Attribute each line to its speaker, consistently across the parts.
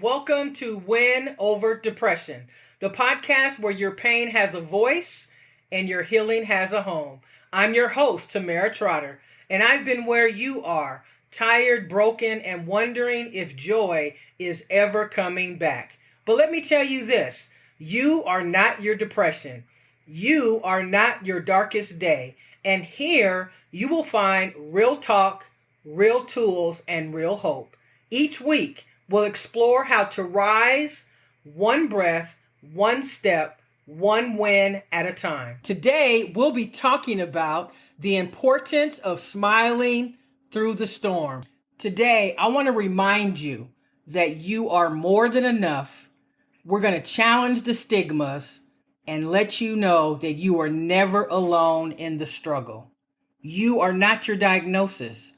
Speaker 1: welcome to Win Over Depression, the podcast where your pain has a voice and your healing has a home. I'm your host, Tamara Trotter, and I've been where you are, tired, broken, and wondering if joy is ever coming back. But let me tell you this, you are not your depression. You are not your darkest day. And here you will find real talk, real tools, and real hope. Each week, we'll explore how to rise one breath, one step, one win at a time. Today, we'll be talking about the importance of smiling through the storm. Today, I want to remind you that you are more than enough. We're going to challenge the stigmas and let you know that you are never alone in the struggle. You are not your diagnosis.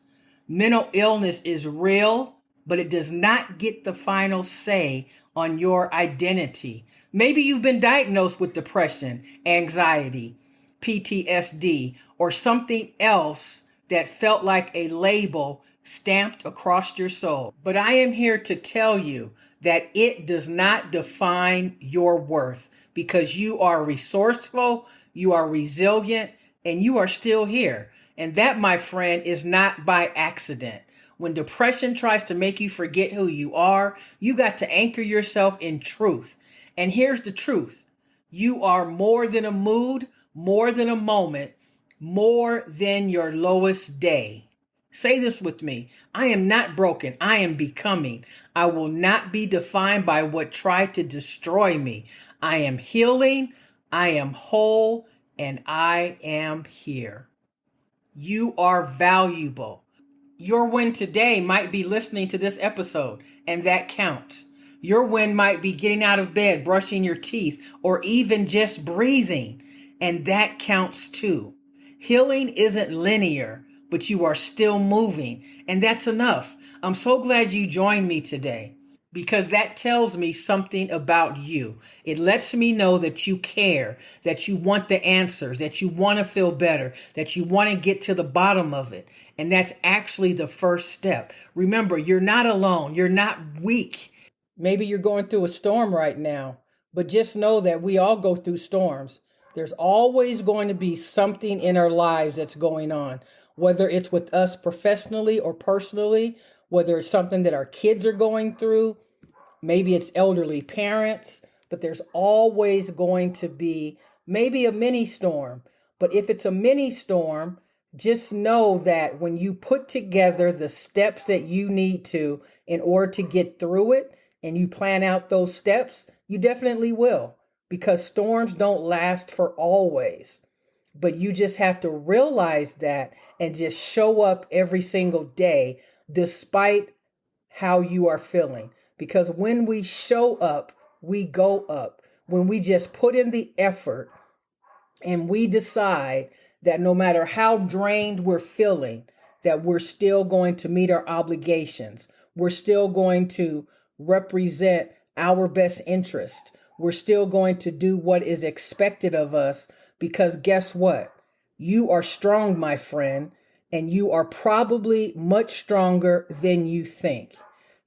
Speaker 1: Mental illness is real, but it does not get the final say on your identity. Maybe you've been diagnosed with depression, anxiety, PTSD, or something else that felt like a label stamped across your soul. But I am here to tell you that it does not define your worth because you are resourceful, you are resilient, and you are still here. And that, my friend, is not by accident. When depression tries to make you forget who you are, you got to anchor yourself in truth. And here's the truth. You are more than a mood, more than a moment, more than your lowest day. Say this with me. I am not broken. I am becoming. I will not be defined by what tried to destroy me. I am healing. I am whole, and I am here. You are valuable. Your win today might be listening to this episode, and that counts. Your win might be getting out of bed, brushing your teeth, or even just breathing, and that counts too. Healing isn't linear, but you are still moving, and that's enough. I'm so glad you joined me today because that tells me something about you. It lets me know that you care, that you want the answers, that you want to feel better, that you want to get to the bottom of it. And that's actually the first step. Remember, you're not alone. You're not weak. Maybe you're going through a storm right now, but just know that we all go through storms. There's always going to be something in our lives that's going on, whether it's with us professionally or personally, whether it's something that our kids are going through, maybe it's elderly parents, but there's always going to be maybe a mini storm. But if it's a mini storm, just know that when you put together the steps that you need to in order to get through it and you plan out those steps, you definitely will, because storms don't last for always. But you just have to realize that and just show up every single day despite how you are feeling. Because when we show up, we go up. When we just put in the effort and we decide that no matter how drained we're feeling, that we're still going to meet our obligations. We're still going to represent our best interest. We're still going to do what is expected of us because guess what? You are strong, my friend, and you are probably much stronger than you think.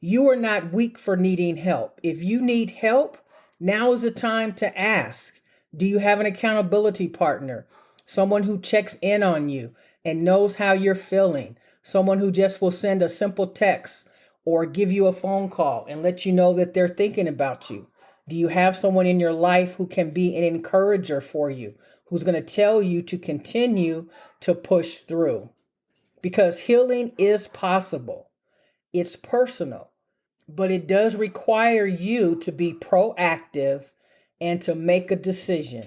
Speaker 1: You are not weak for needing help. If you need help, now is the time to ask. Do you have an accountability partner? Someone who checks in on you and knows how you're feeling. Someone who just will send a simple text or give you a phone call and let you know that they're thinking about you. Do you have someone in your life who can be an encourager for you, who's going to tell you to continue to push through? Because healing is possible. It's personal, but it does require you to be proactive and to make a decision.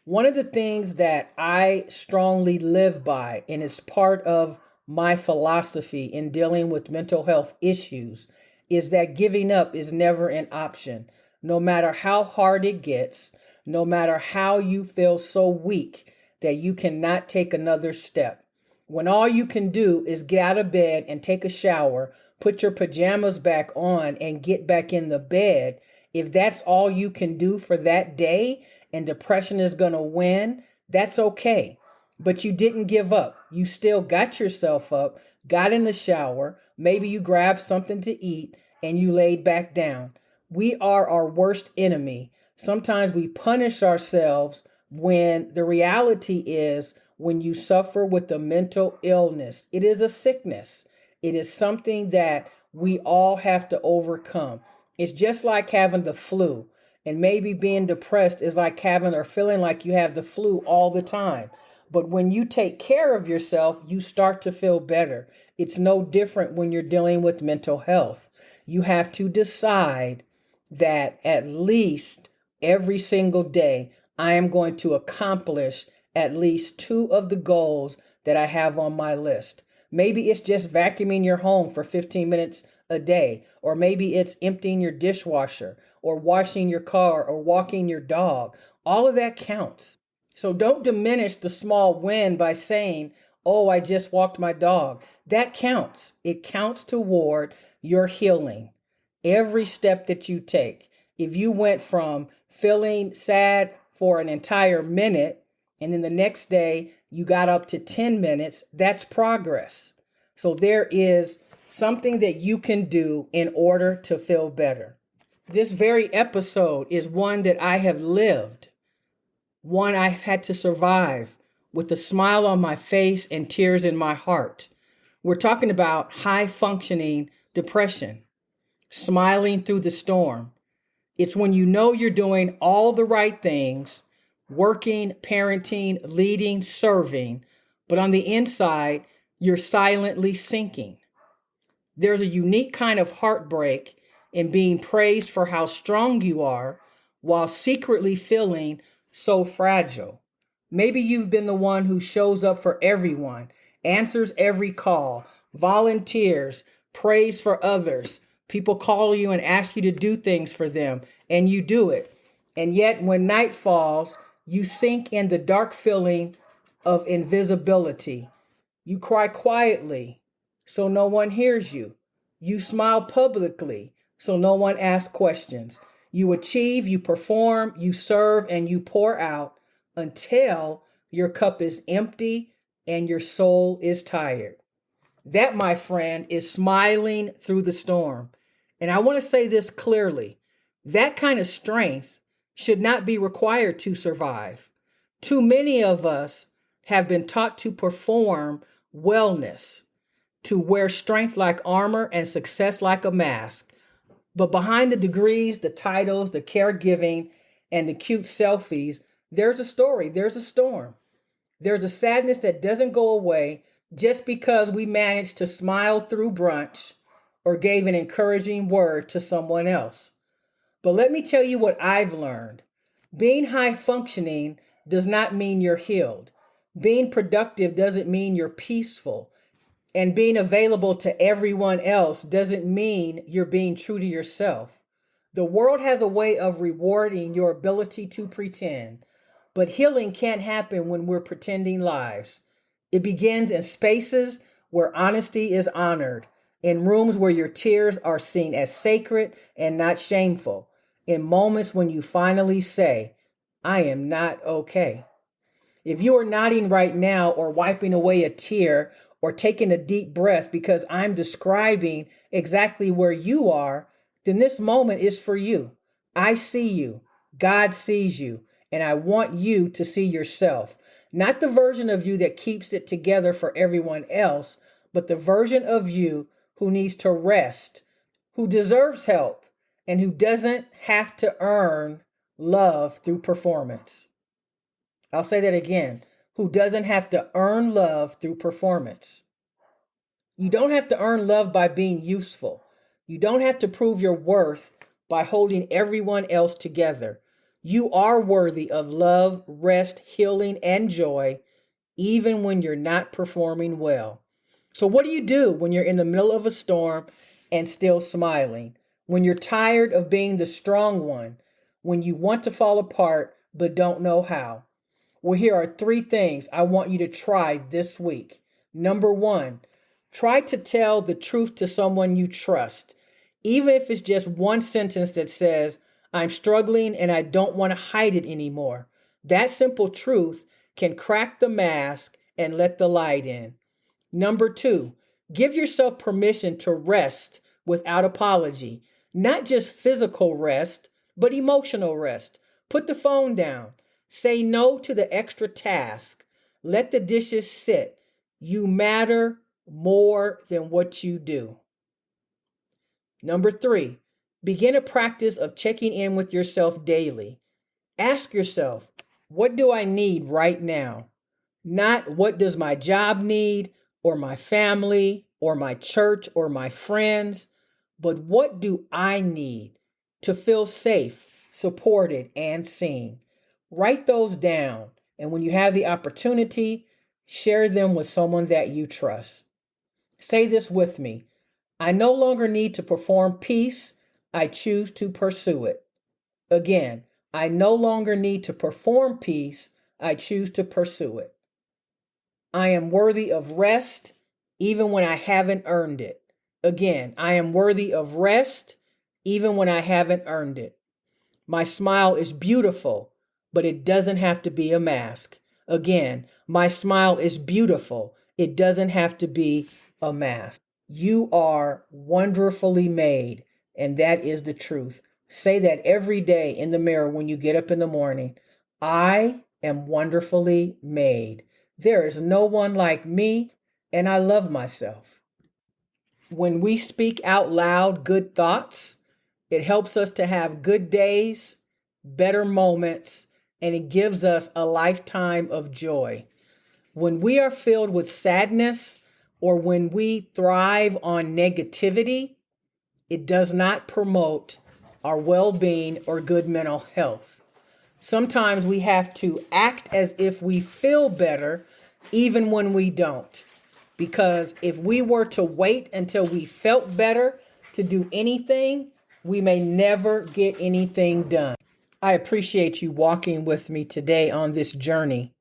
Speaker 1: One of the things that I strongly live by, and it's part of my philosophy in dealing with mental health issues, is that giving up is never an option. No matter how hard it gets, no matter how you feel so weak that you cannot take another step. When all you can do is get out of bed and take a shower, put your pajamas back on and get back in the bed, if that's all you can do for that day and depression is going to win, that's okay. But you didn't give up. You still got yourself up, got in the shower, maybe you grabbed something to eat and you laid back down. We are our worst enemy. Sometimes we punish ourselves when the reality is when you suffer with a mental illness, it is a sickness. It is something that we all have to overcome. It's just like having the flu. And maybe being depressed is like having or feeling like you have the flu all the time. But when you take care of yourself, you start to feel better. It's no different when you're dealing with mental health. You have to decide that at least every single day, I am going to accomplish at least two of the goals that I have on my list. Maybe it's just vacuuming your home for 15 minutes a day, or maybe it's emptying your dishwasher, or washing your car, or walking your dog. All of that counts. So don't diminish the small win by saying, oh, I just walked my dog. That counts. It counts toward your healing. Every step that you take. If you went from feeling sad for an entire minute and then the next day you got up to 10 minutes, that's progress. So there is something that you can do in order to feel better. This very episode is one that I have lived, one I've had to survive with a smile on my face and tears in my heart. We're talking about high functioning depression, smiling through the storm. It's when you know you're doing all the right things, working, parenting, leading, serving, but on the inside, you're silently sinking. There's a unique kind of heartbreak in being praised for how strong you are while secretly feeling so fragile. Maybe you've been the one who shows up for everyone, answers every call, volunteers, prays for others. People call you and ask you to do things for them, and you do it. And yet, when night falls, you sink in the dark feeling of invisibility. You cry quietly, so no one hears you. You smile publicly, so no one asks questions. You achieve, you perform, you serve, and you pour out until your cup is empty and your soul is tired. That, my friend, is smiling through the storm. And I want to say this clearly. That kind of strength should not be required to survive. Too many of us have been taught to perform wellness, to wear strength like armor and success like a mask. But behind the degrees, the titles, the caregiving, and the cute selfies, there's a story, there's a storm. There's a sadness that doesn't go away just because we managed to smile through brunch or gave an encouraging word to someone else. But let me tell you what I've learned. Being high functioning does not mean you're healed. Being productive doesn't mean you're peaceful. And being available to everyone else doesn't mean you're being true to yourself. The world has a way of rewarding your ability to pretend, but healing can't happen when we're pretending lives. It begins in spaces where honesty is honored, in rooms where your tears are seen as sacred and not shameful, in moments when you finally say, I am not okay. If you are nodding right now or wiping away a tear or taking a deep breath because I'm describing exactly where you are, then this moment is for you. I see you. God sees you. And I want you to see yourself. Not the version of you that keeps it together for everyone else, but the version of you who needs to rest, who deserves help, and who doesn't have to earn love through performance. I'll say that again. Who doesn't have to earn love through performance. You don't have to earn love by being useful. You don't have to prove your worth by holding everyone else together. You are worthy of love, rest, healing, and joy, even when you're not performing well. So what do you do when you're in the middle of a storm and still smiling? When you're tired of being the strong one? When you want to fall apart but don't know how? Well, here are 3 things I want you to try this week. Number 1, try to tell the truth to someone you trust, even if it's just one sentence that says, I'm struggling and I don't want to hide it anymore. That simple truth can crack the mask and let the light in. Number 2, give yourself permission to rest without apology. Not just physical rest, but emotional rest. Put the phone down. Say no to the extra task. Let the dishes sit. You matter more than what you do. Number 3, begin a practice of checking in with yourself daily. Ask yourself, what do I need right now? Not what does my job need, or my family, or my church, or my friends, but what do I need to feel safe, supported, and seen? Write those down, and when you have the opportunity, share them with someone that you trust. Say this with me. I no longer need to perform peace. I choose to pursue it. Again, I no longer need to perform peace. I choose to pursue it. I am worthy of rest even when I haven't earned it. Again, I am worthy of rest even when I haven't earned it. My smile is beautiful, but it doesn't have to be a mask. Again, my smile is beautiful. It doesn't have to be a mask. You are wonderfully made, and that is the truth. Say that every day in the mirror when you get up in the morning. I am wonderfully made. There is no one like me, and I love myself. When we speak out loud good thoughts, it helps us to have good days, better moments, and it gives us a lifetime of joy. When we are filled with sadness or when we thrive on negativity, it does not promote our well-being or good mental health. Sometimes we have to act as if we feel better even when we don't. Because if we were to wait until we felt better to do anything, we may never get anything done. I appreciate you walking with me today on this journey.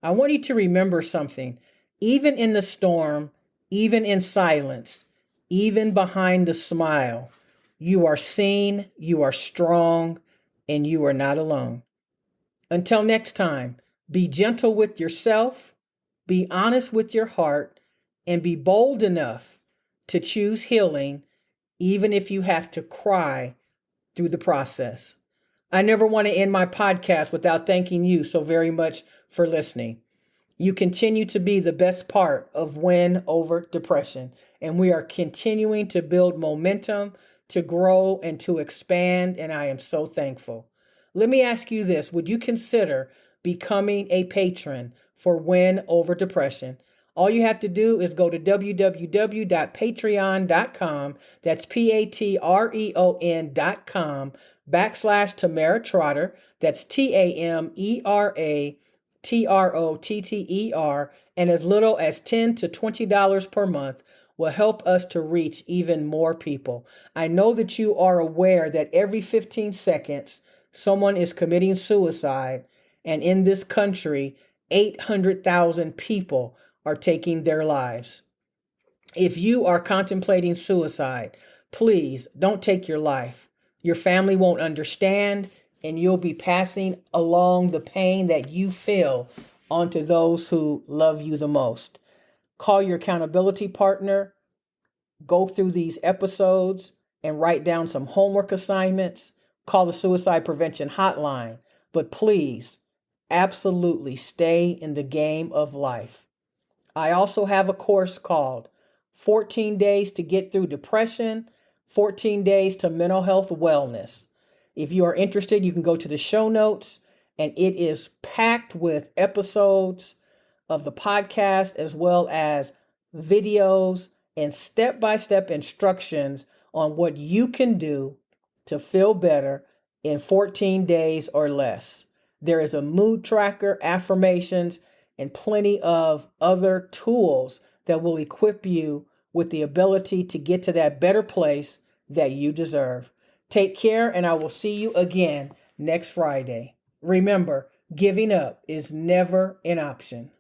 Speaker 1: I want you to remember something. Even in the storm, even in silence, even behind the smile, you are seen, you are strong, and you are not alone. Until next time, be gentle with yourself, be honest with your heart, and be bold enough to choose healing, even if you have to cry through the process. I never want to end my podcast without thanking you so very much for listening. You continue to be the best part of Win Over Depression, and we are continuing to build momentum, to grow, and to expand, and I am so thankful. Let me ask you this. Would you consider becoming a patron for Win Over Depression? All you have to do is go to www.patreon.com. That's patreon.com/Tamara Trotter. That's TAMERATROTTER. And as little as $10 to $20 per month will help us to reach even more people. I know that you are aware that every 15 seconds, someone is committing suicide. And in this country, 800,000 people are taking their lives. If you are contemplating suicide, please don't take your life. Your family won't understand, and you'll be passing along the pain that you feel onto those who love you the most. Call your accountability partner, go through these episodes, and write down some homework assignments. Call the suicide prevention hotline. But please, absolutely stay in the game of life. I also have a course called 14 Days to Get Through Depression, 14 Days to Mental Health Wellness. If you are interested, you can go to the show notes, and it is packed with episodes of the podcast as well as videos and step-by-step instructions on what you can do to feel better in 14 days or less. There is a mood tracker, affirmations, and plenty of other tools that will equip you with the ability to get to that better place that you deserve. Take care, and I will see you again next Friday. Remember, giving up is never an option.